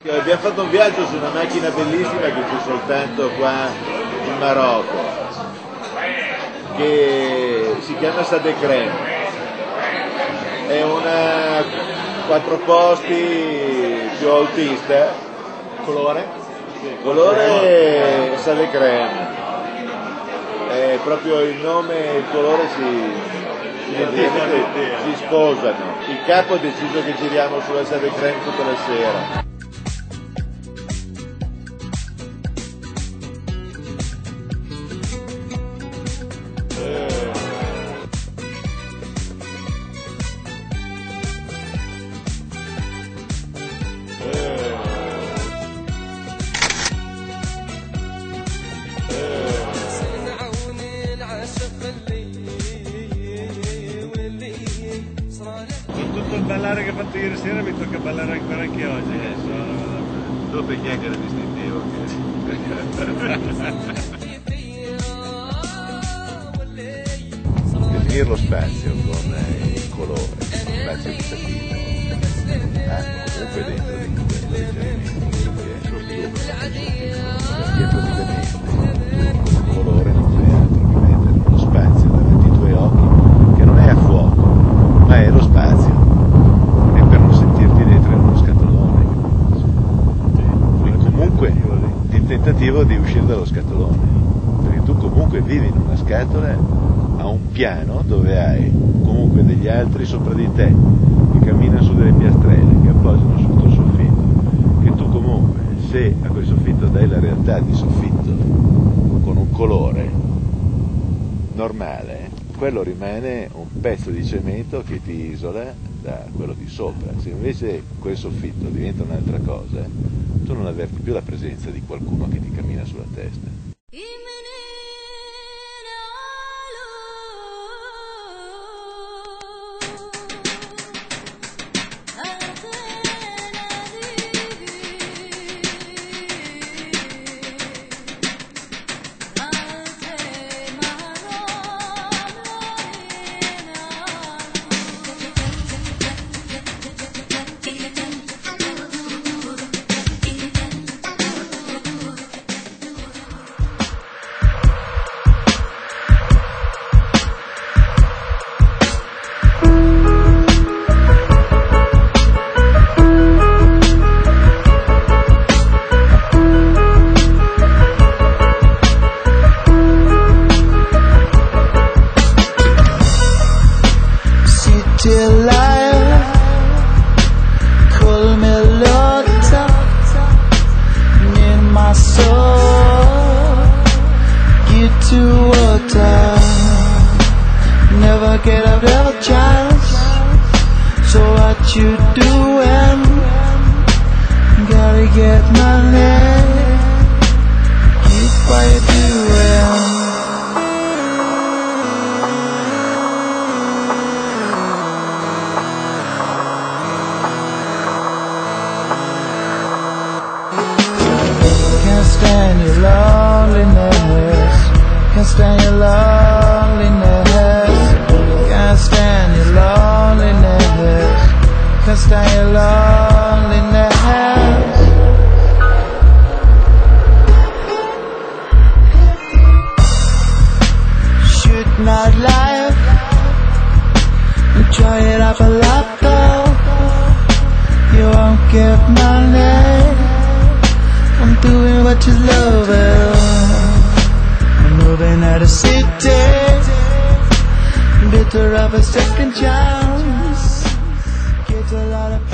Abbiamo fatto un viaggio su una macchina bellissima che c'è soltanto qua in Marocco, che si chiama Sade Crème. È una 4 posti più autista, colore Sade Crème. È proprio il nome e il colore si sposano. Il capo ha deciso che giriamo sulla Sade Crème tutta la sera. Tutto il ballare che ho fatto ieri sera mi tocca ballare ancora anche oggi. Dopo il chiacchiere distintivo. Definire lo spazio con il colore, lo spazio di sapina, comunque dentro di questo leggerimento che è il colore non fai altro che mettere uno spazio davanti ai tuoi occhi che non è a fuoco, ma è lo spazio, e per non sentirti dentro in uno scatolone, comunque il tentativo di uscire dallo scatolone, perché tu comunque vivi in una scatola a un piano dove hai comunque degli altri sopra di te che camminano su delle piastrelle che appoggiano sul tuo soffitto, che tu comunque, se a quel soffitto dai la realtà di soffitto con un colore normale, quello rimane un pezzo di cemento che ti isola da quello di sopra. Se invece quel soffitto diventa un'altra cosa, tu non avverti più la presenza di qualcuno che ti cammina sulla testa. Call me Lotta, in my soul, get to water, never get out of a chance. So what you doing? Gotta get money, keep what you doing. Can't stand your loneliness, can't stand your loneliness, can't stand your loneliness, can't stand your loneliness. Shoot not life, enjoy it off a laptop, you won't get money. I'm doing what you love, I'm moving out of city, bitter of a second chance, get a lot of